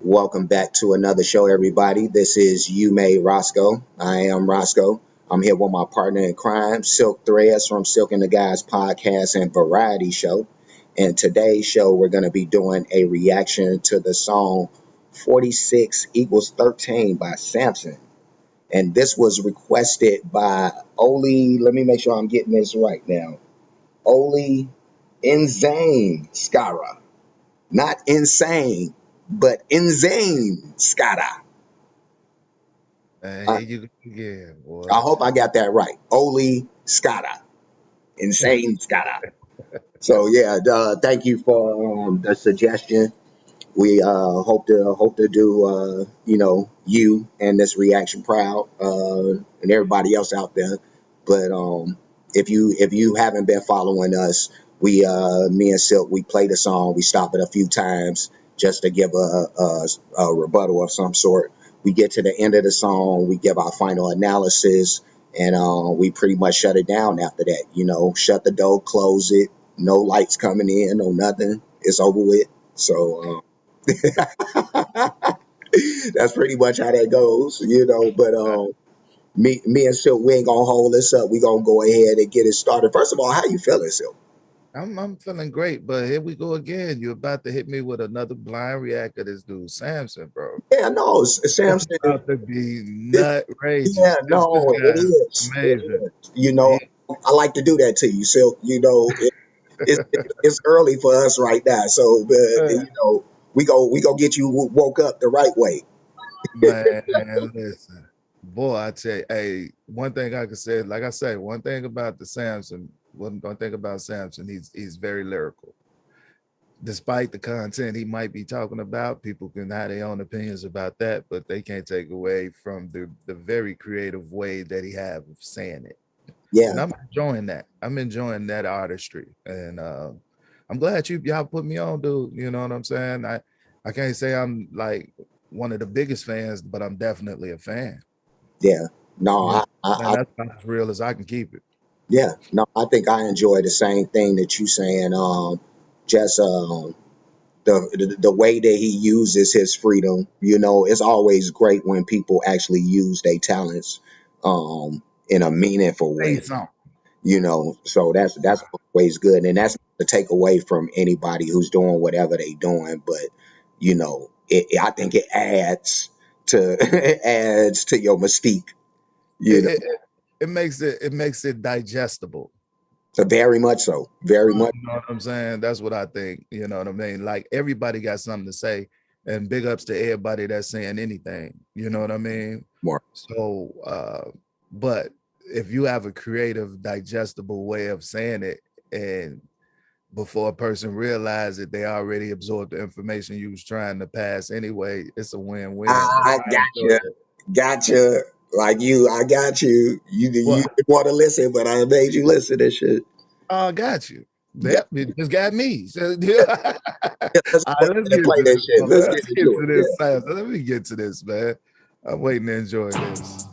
Welcome back to another show, everybody. This is You Made Roscoe. I am Roscoe. I'm here with my partner in crime, Silk Threads from Silk and the Guys podcast and variety show. And today's show, we're going to be doing a reaction to the song 46 equals 13 by Samson. And this was requested by Oli. Let me make sure I'm getting this right now. Oli Inzane Skara. Not insane, but insane Skara. Here I, you go again, I boy. hope I got that right. Oli Skara. Insane Skara. So yeah, thank you for the suggestion. We hope to do you and this reaction proud and everybody else out there. But if you haven't been following us, we me and Silk we play the song. We stop it a few times just to give a rebuttal of some sort. We get to the end of the song, we give our final analysis, and we pretty much shut it down after that. Shut the door, close it. No lights coming in, no nothing. It's over with. So. That's pretty much how that goes. But me and Silk, we ain't gonna hold this up. We gonna go ahead and get it started. First of all, how you feeling, Silk? I'm feeling great, but here we go again. You're about to hit me with another blind react of this dude, Samson, bro. Yeah, no, It's Samson. about to be This, yeah, nutrageous. This no, it guy is is. It amazing. is. You know, He, I like to do that to you, Silk. It's early for us right now, so we go get you woke up the right way. man, listen, boy, I tell you, hey, one thing I could say, like I say, one thing about the Samson, one thing about Samson, he's very lyrical. Despite the content he might be talking about, people can have their own opinions about that, but they can't take away from the very creative way that he have of saying it. And Yeah, I'm enjoying that. I'm enjoying that artistry, and I'm glad y'all put me on, dude. You know what I'm saying? I can't say I'm like one of the biggest fans, but I'm definitely a fan. yeah. No, You know, and I that's about as real as I can keep it. yeah, no, I think I enjoy the same thing that you saying. Just the way that he uses his freedom. It's always great when people actually use their talents in a meaningful Say way. something. So that's always good, and that's not to take away from anybody who's doing whatever they doing, but I think it adds to it adds to your mystique. You It, know, it, it it makes it digestible. so very much so, very You much know what I'm saying? That's what I think. You know what I mean? Like everybody got something to say, and big ups to everybody that's saying anything. You know what I mean? more. So, but if you have a creative, digestible way of saying it, and before a person realizes it, they already absorbed the information you was trying to pass anyway, it's a win-win. I I enjoy gotcha. it. Gotcha. Like I got you. You Well, didn't want to listen, but I made you listen and shit. I got you. Yeah, Yep, it just got me. So, yeah, let's all go right, let's ahead and get play to that this. shit. Let's get Let's get into to it. this. Let me get to this, man. I'm waiting to enjoy this.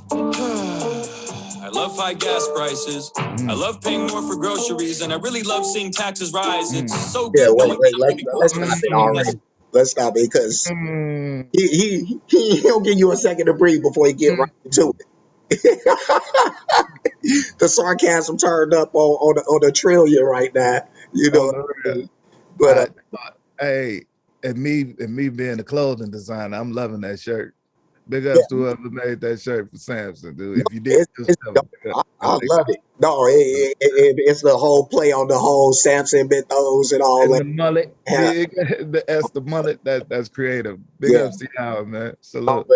I love high gas prices. I love paying more for groceries, and I really love seeing taxes rise. It's so Yeah, good wait, knowing wait. that I'm Let's going to be let's grocery stop it shopping less. already. Let's stop it because Mm, he'll give you a second to breathe before he get right into it. The sarcasm turned up on a trillion right now. You know on what the I real. mean? But I, hey, and me being a clothing designer, I'm loving that shirt. Big yeah, ups to whoever made that shirt for Samson, dude. no, If you did, just it's tell dope. me. Big up. I love it. No, it's the whole play on the whole Samson Mythos and all And that. the mullet, Yeah, the mullet. That's creative. Big yeah. ups to y'all, man. No, Salute.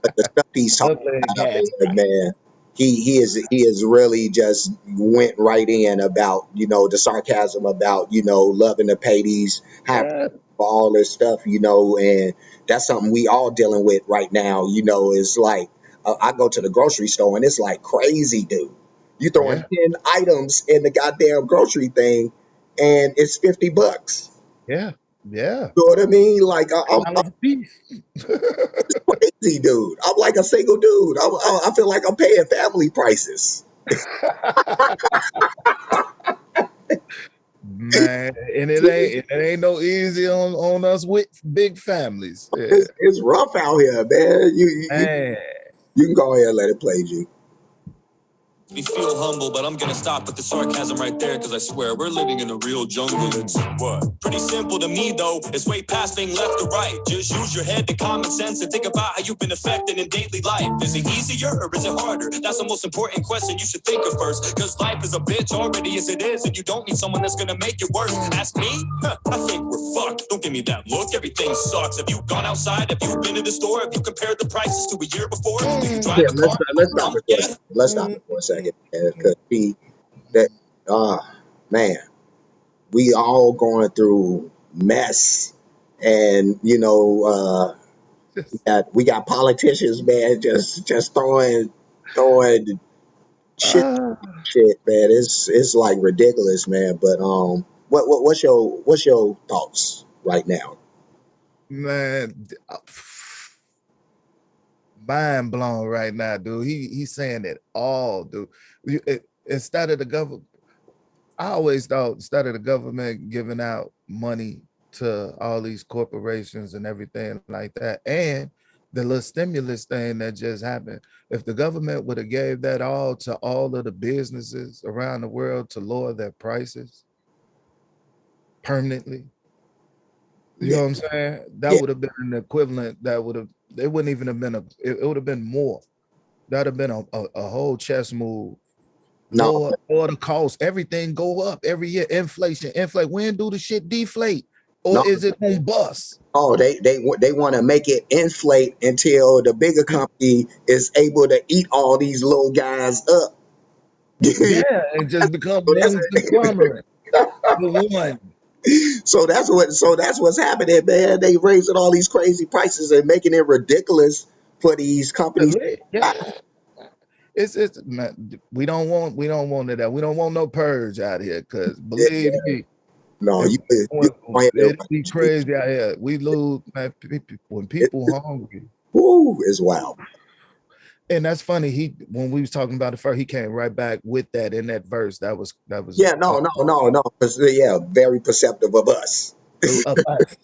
but the stuff he's talking Upland about, gas man, prices. he is really just went right in about the sarcasm about loving to pay these high prices Yeah, for all this stuff, and that's something we all dealing with right now. It's like I go to the grocery store and it's like crazy, dude. You throwing yeah, 10 items in the goddamn grocery thing, and it's $50. yeah, yeah. You know what I mean? Like I'm $10 a piece. crazy, dude. I'm like a single dude. I feel like I'm paying family prices. man, and it ain't no easy on us with big families. Yeah. It's rough out here, man. Man. You can go ahead and let it play, G. Me feel humble, but I'm gonna stop with the sarcasm right there, because I swear we're living in a real jungle. It's what? Pretty simple to me, though. It's way past being left or right. Just use your head and common sense and think about how you've been affected in daily life. Is it easier or is it harder? That's the most important question you should think of first, because life is a bitch already as it is, and you don't need someone that's gonna make it worse. Ask me? I think we're fucked. Don't give me that look. Everything sucks. Have you gone outside? Have you been to the store? Have you compared the prices to a year before? Do you drive Yeah, a car? let's stop it for a second. Let's stop it for a second, because that man, we all going through mess, and we got politicians, man, just throwing shit, Ah, man. It's like ridiculous, man. But what's your thoughts right now? man, mind blown right now, dude. He's saying it all, dude. Instead of the government, I always thought instead of the government giving out money to all these corporations and everything like that, and the little stimulus thing that just happened, if the government would have gave that all to all of the businesses around the world to lower their prices permanently, you Yeah, know what I'm saying? That yeah, would have been an equivalent. That would have. It wouldn't even have been a. It would have been more. That'd have been a whole chess move. no, Lower the cost. Everything go up every year. Inflation. When do the shit deflate? Or no. is it on bust? Oh, they want to make it inflate until the bigger company is able to eat all these little guys up. Yeah, and just become So one conglomerate. The one. that's what's happening, man. They raising all these crazy prices and making it ridiculous for these companies. Yeah. It's man, we don't want it out. We don't want no purge out here, because believe me, No, if you ain't there. it'd be crazy out here. We lose, man, when people hungry. Woo, it's wild. And that's funny. When we was talking about it first, he came right back with that in that verse. That was Yeah, no. 'Cause, yeah, very perceptive of us. of us.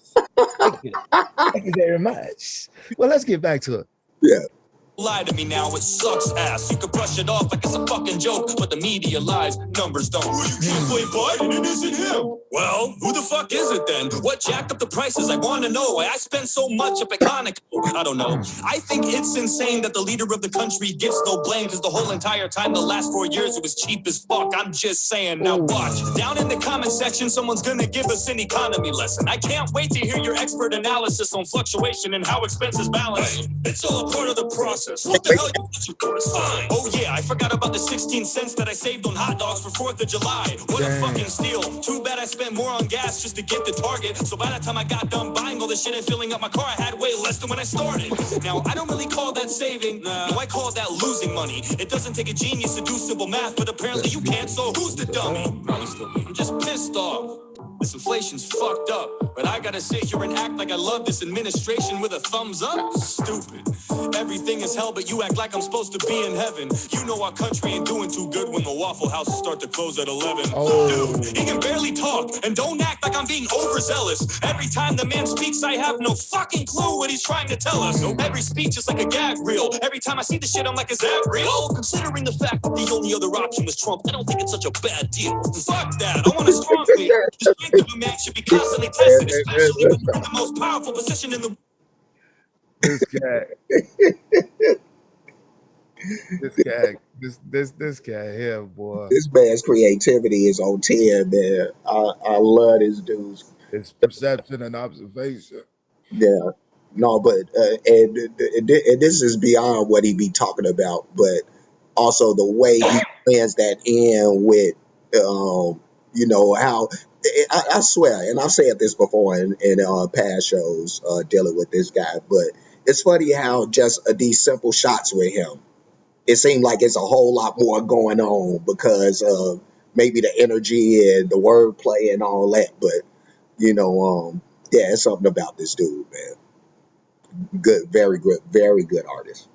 Thank you. Thank you very much. Well, let's get back to it. Yeah, Lie to me now, it sucks ass. You can brush it off like it's a fucking joke, but the media lies, numbers don't. Well, you can't play Biden, it isn't him. Well, who the fuck is it then? What jacked up the prices? I want to know. Why I spend so much up at Conoco? I don't know. I think it's insane that the leader of the country gets no blame, because the whole entire time, the last 4 years, it was cheap as fuck. I'm just saying. Now watch. Down in the comment section, someone's gonna give us an economy lesson. I can't wait to hear your expert analysis on fluctuation and how expenses balance. Hey, it's all part of the process. What the hell you want you for? It's fine. Oh yeah, I forgot about the 16 cents that I saved on hot dogs for 4th of July. What a fucking steal. Too bad I spent more on gas just to get to Target. So by the time I got done buying all the shit and filling up my car, I had way less than when I started. Now, I don't really call that saving. No, I call that losing money. It doesn't take a genius to do simple math, but apparently you can't, so who's the dummy? I'm just pissed off. This inflation's fucked up, but I gotta sit here and act like I love this administration with a thumbs up? Stupid. Everything is hell, but you act like I'm supposed to be in heaven. You know our country ain't doing too good when the Waffle Houses start to close at 11. Dude, he can barely talk, and don't act like I'm being overzealous. Every time the man speaks, I have no fucking clue what he's trying to tell us. Every speech is like a gag reel. Every time I see the shit, I'm like, is that real? Considering the fact that the only other option was Trump, I don't think it's such a bad deal. Fuck that, I want a strong leader. The strength of a man should be constantly tested, especially when you're in the most powerful position in the. This guy, this guy here, boy. this man's creativity is on 10, man. I love this dude. It's perception and observation. Yeah, no, but and this is beyond what he be talking about, but also the way he plans that in with, how I swear, and I've said this before in past shows dealing with this guy, but it's funny how just these simple shots with him, it seemed like it's a whole lot more going on because of maybe the energy and the wordplay and all that, but yeah, it's something about this dude, man. Good, very good artist.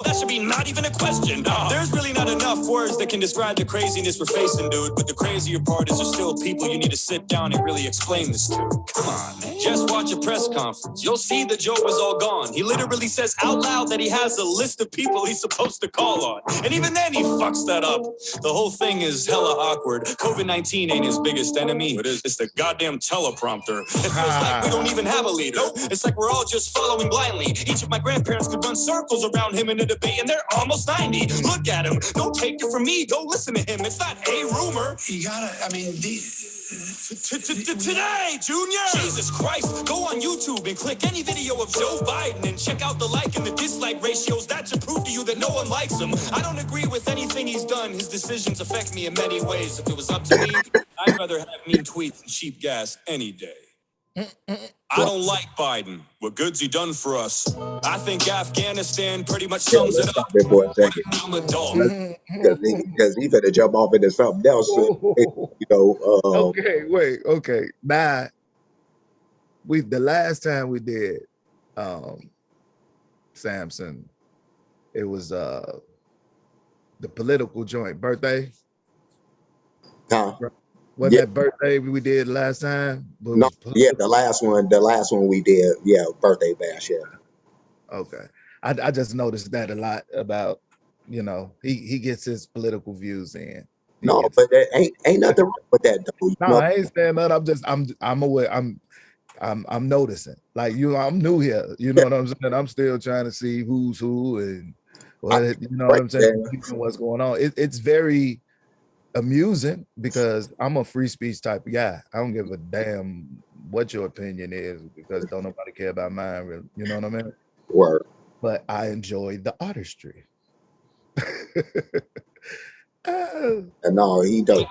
That should be not even a question. There's really not enough words that can describe the craziness we're facing, dude. But the crazier part is there's still people you need to sit down and really explain this to. Come on, man. Just watch a press conference. You'll see the joke is all gone. He literally says out loud that he has a list of people he's supposed to call on. And even then he fucks that up. The whole thing is hella awkward. COVID-19 ain't his biggest enemy. It's the goddamn teleprompter. It feels like we don't even have a leader. It's like we're all just following blindly. Each of my grandparents could run circles around him in a debate and they're almost 90. Look at him. Don't take it from me. Go listen to him. It's not a rumor. You gotta, I mean, today, Junior! Jesus Christ, go on YouTube and click any video of Joe Biden and check out the like and the dislike ratios. That should prove to you that no one likes him. I don't agree with anything he's done. His decisions affect me in many ways. If it was up to me, I'd rather have mean tweets and cheap gas any day. I don't like Biden. What good's he done for us? I think Afghanistan pretty much sums it up. For a second. I'm adult. Because he better jump off into something else. Okay, wait, okay. Now, the last time we did Samson, it was the political joint birthday. Wasn't that birthday we did last time? No, yeah, the last one we did, yeah, birthday bash, yeah. Okay. I just noticed that a lot about, he gets his political views in. But there ain't nothing wrong with that though. No, I ain't saying that. I'm aware. I'm noticing. Like, I'm new here. You know what I'm saying? I'm still trying to see who's who and what I'm saying, what's going on. It's very amusing because I'm a free speech type of guy. I don't give a damn what your opinion is because don't nobody care about mine, really. You know what I mean? Word. But I enjoy the artistry. No, he don't.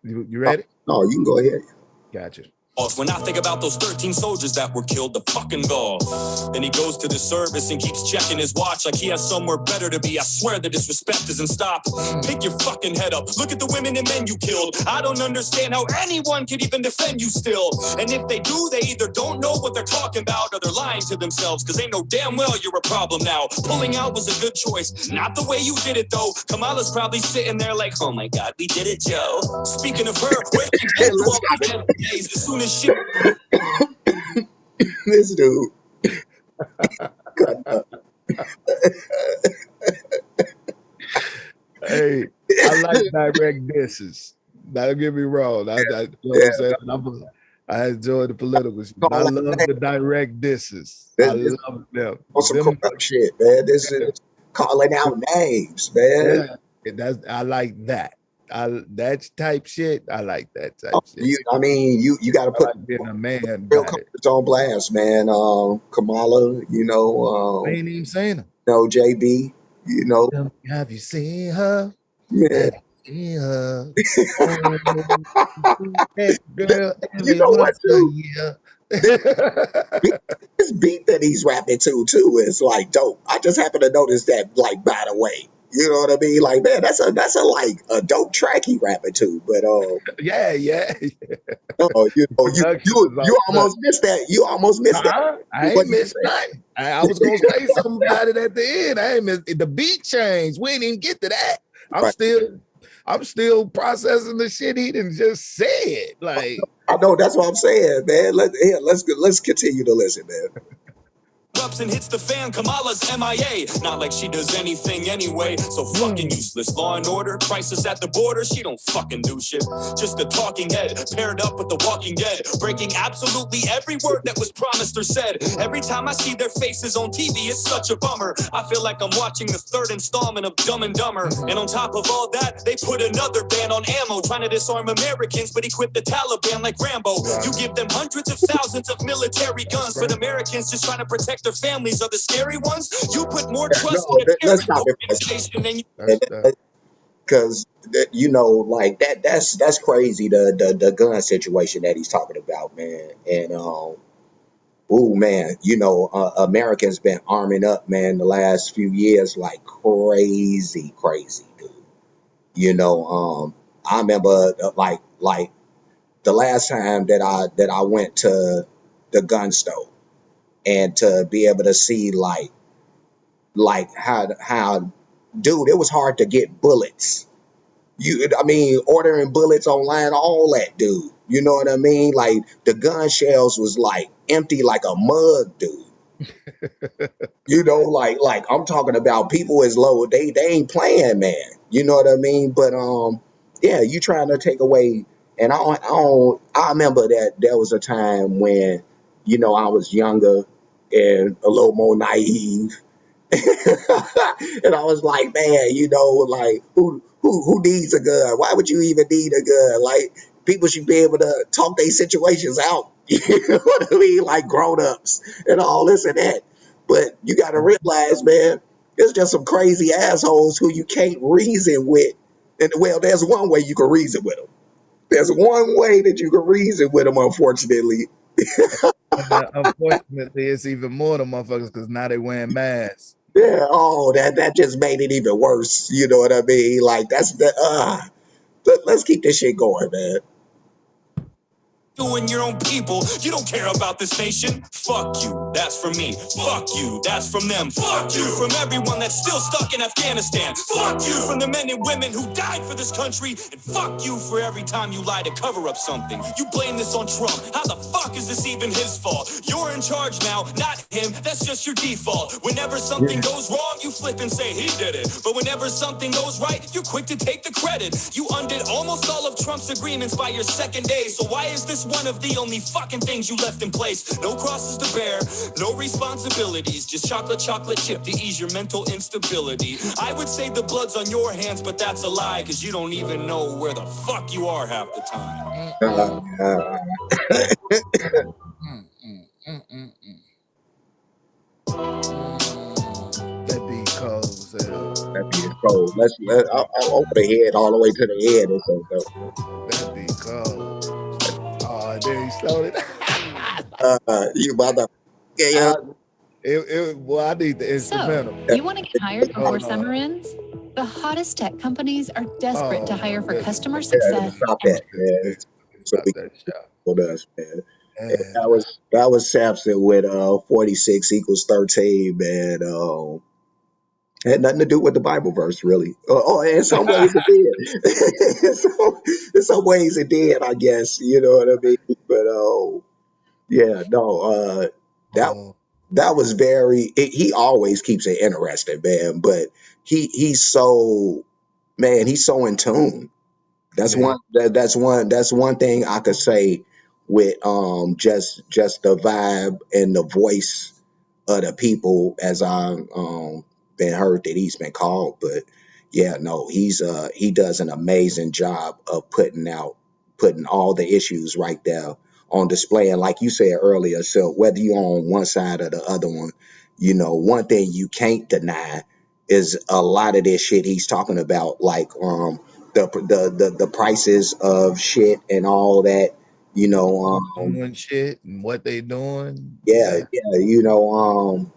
You ready? No, you can go ahead. Gotcha. When I think about those 13 soldiers that were killed, the fucking gall. Then he goes to the service and keeps checking his watch like he has somewhere better to be. I swear the disrespect doesn't stop. Pick your fucking head up. Look at the women and men you killed. I don't understand how anyone could even defend you still. And if they do, they either don't know what they're talking about or they're lying to themselves because they know damn well you're a problem now. Pulling out was a good choice. Not the way you did it, though. Kamala's probably sitting there like, oh my God, we did it, Joe. Speaking of her, where's the days as soon as she... This dude. Hey, I like direct disses. Don't get me wrong. I enjoy the political shit. I love the direct disses. I love them. On some corrupt shit, man. This is calling out names, man. Yeah, I like that. That type shit. I like that type shit. You got to put like being a man. Real comforts on blast, man. Kamala, I ain't even saying them. JB, Have you seen her? Yeah. Girl, what, dude? This beat that he's rapping to is like dope. I just happen to notice that, like, by the way. You know what I mean? Like, man, that's a like a dope track he rapping to. But yeah. you almost missed that. You almost missed that. I ain't missed nothing. I was gonna say something about it at the end. I ain't missed the beat change. We didn't even get to that. I'm still processing the shit he didn't just said. Like, I know, that's what I'm saying, man. Let's continue to listen, man. And hits the fan, Kamala's MIA. Not like she does anything anyway. So fucking useless. Law and order, crisis at the border. She don't fucking do shit. Just a talking head paired up with the Walking Dead, breaking absolutely every word that was promised or said. Every time I see their faces on TV, it's such a bummer. I feel like I'm watching the third installment of Dumb and Dumber. And on top of all that, they put another ban on ammo, trying to disarm Americans, but equip the Taliban like Rambo. You give them hundreds of thousands of military guns, but Americans just trying to protect their families are the scary ones. You put more trust in a terrorist organization than you. Because like that's crazy. The gun situation that he's talking about, man. And man, Americans been arming up, man, the last few years like crazy, dude. I remember like the last time that I went to the gun store. And to be able to see like like how dude, it was hard to get bullets. I mean, ordering bullets online, all that, dude. You know what I mean? Like the gun shells was like empty like a mug, dude. You know, like I'm talking about people as low, they ain't playing, man. You know what I mean? But yeah, you trying to take away, and I remember that there was a time when, you know, I was younger and a little more naive. And I was like, man, you know, like who needs a gun? Why would you even need a gun? Like people should be able to talk their situations out. You know what I mean? Like grown ups and all this and that. But you got to realize, man, there's just some crazy assholes who you can't reason with. And well, there's one way you can reason with them. There's one way that you can reason with them, unfortunately. And then, unfortunately, it's even more the motherfuckers because now they wearing masks. Yeah, oh, that just made it even worse. You know what I mean? Like that's the let's keep this shit going, man. You and your own people, you don't care about this nation. Fuck you, that's from me. Fuck you, that's from them. Fuck you from everyone that's still stuck in Afghanistan. Fuck you from the men and women who died for this country. And fuck you for every time you lie to cover up something. You blame this on Trump. How the fuck is this even his fault? You're in charge now, not him. That's just your default. Whenever something goes wrong, you flip and say he did it. But whenever something goes right, you're quick to take the credit. You undid almost all of Trump's agreements by your second day. So why is this one of the only fucking things you left in place? No crosses to bear, no responsibilities, just chocolate chip to ease your mental instability. I would say the blood's on your hands, but that's a lie, cause you don't even know where the fuck you are half the time. That be cold as hell. That be cold. I'll open the head all the way to the head or something. That be cold. Oh, then he slowed it. You mother. Yeah, Well, I need the instrumental. So, you want to get hired before Oh, no. summer ends? The hottest tech companies are desperate to hire for customer yeah, success. stop that, man. So Stop we that shot. told us, man. And And that was Samson with 46 equals 13, man. Had nothing to do with the Bible verse, really. In some ways it did. In some ways it did, I guess. You know what I mean? But yeah, no. That oh, that was he always keeps it interesting, man. But he's so, man, he's so in tune. That's yeah, that's one thing I could say with just the vibe and the voice of the people as I been heard that he's been called. But yeah, no, he does an amazing job of putting all the issues right there on display. And like you said earlier, so whether you're on one side or the other one, you know, one thing you can't deny is a lot of this shit he's talking about, like the prices of shit and all that, you know, doing shit and what they doing. yeah, Yeah, yeah, you know,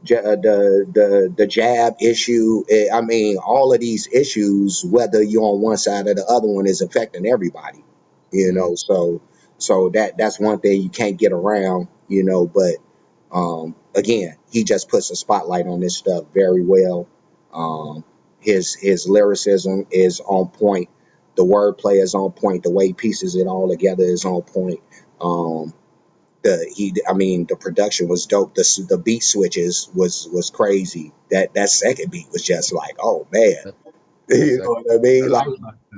the jab issue. I mean, all of these issues, whether you're on one side or the other one, is affecting everybody. You know, so that's one thing you can't get around. You know, but again, he just puts a spotlight on this stuff very well. His lyricism is on point. The wordplay is on point. The way he pieces it all together is on point. Um, I mean, the production was dope. The beat switches was crazy. That second beat was just like, oh man, you know what I mean? Like,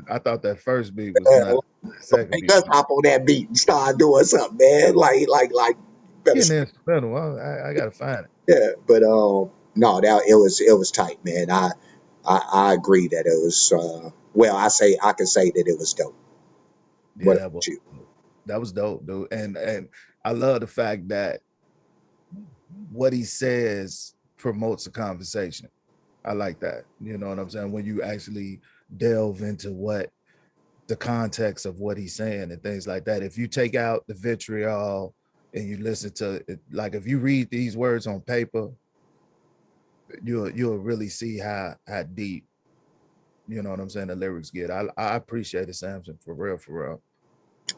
I thought that first beat was not. The second hey, beat. let's hop on that beat and start doing something, man. Like, better, Getting instrumental. I gotta find it. yeah. But no, that it was tight, man. I agree that it was. Well, I can say that it was dope. Yeah, What about you? that was dope, dude. And I love the fact that what he says promotes a conversation. I like that. You know what I'm saying? When you actually delve into what the context of what he's saying and things like that. If you take out the vitriol and you listen to it, like if you read these words on paper, you'll really see how deep, you know what I'm saying, the lyrics get. I appreciate it, Samson, for real, for real.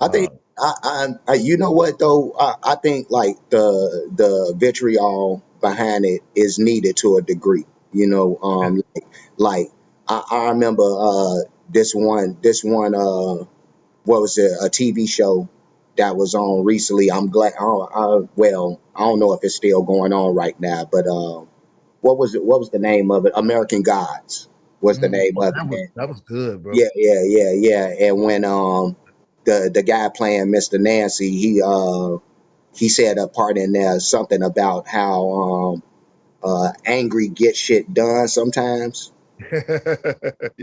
I think you know what though, I think like the vitriol behind it is needed to a degree. You know, like I remember this one what was it, a TV show that was on recently. I'm glad. Well, I don't know if it's still going on right now, but what was it? What was the name of it? American Gods was the name Oh, of it. And that was good, bro. yeah. And when the guy playing Mr. Nancy, he said a part in there something about how angry get shit done sometimes.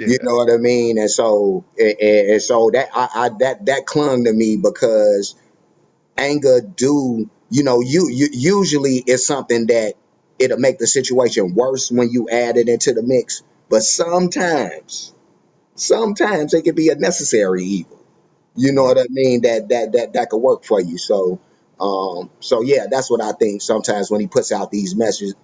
You Yeah. know what I mean? And so and so that that clung to me because anger do, you usually it's something that it'll make the situation worse when you add it into the mix, but sometimes it can be a necessary evil. You know what Right. I mean? That could work for you. So yeah, that's what I think. Sometimes when he puts out these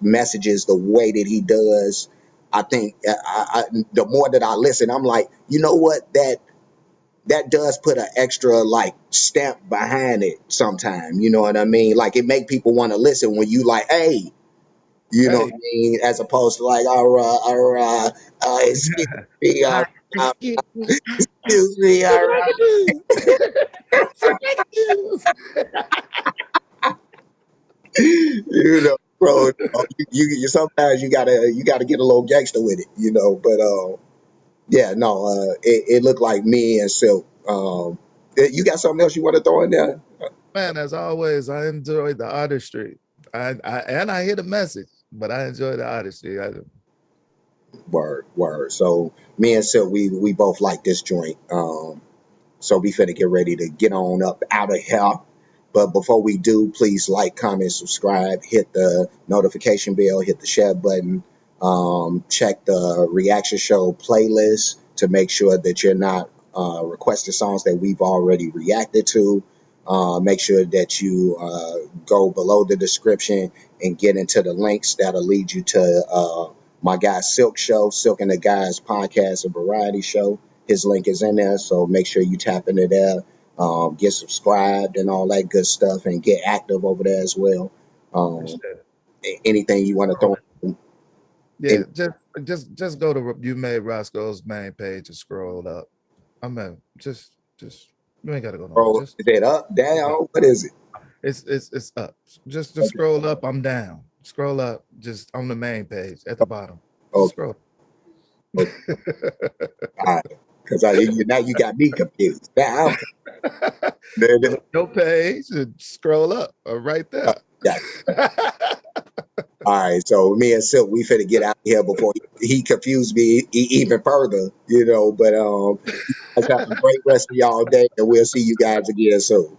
messages the way that he does, I think the more that I listen, I'm like, you know what, that does put an extra like stamp behind it sometime. You know what I mean? Like it make people want to listen when you like, hey, you know what Hey. I mean? As opposed to like, excuse me, Hi, excuse me. excuse me, Look what I can do. Look what I can do. bro. You sometimes you gotta get a little gangster with it, But yeah, no, it looked like me and Silk. You got something else you want to throw in there? Man, as always, I enjoyed the artistry. I hear the message, but I enjoy the artistry. Word. So me and Silk, we both like this joint. So we finna get ready to get on up out of here. But before we do, please like, comment, subscribe, hit the notification bell, hit the share button, check the reaction show playlist to make sure that you're not requesting songs that we've already reacted to. Make sure that you go below the description and get into the links that'll lead you to my guy Silk show, Silk and the Guys podcast, a variety show. His link is in there, so make sure you tap into there, get subscribed and all that good stuff, and get active over there as well. Um, Appreciate it. Anything you want to throw Yeah, in? just go to You Made Roscoe's main page and scroll up. I mean, just you ain't gotta go nowhere. Bro, Just is it up, down? What is it? it's up. Just scroll up. I'm down. Scroll up. Just on the main page at the bottom. Just Okay, scroll. okay, all right. Because now you got me confused. Now Go to your page and scroll up. Right there. got All right, so me and Silk, we finna get out of here before he confused me even further, But let's have a great rest of y'all day, and we'll see you guys again soon.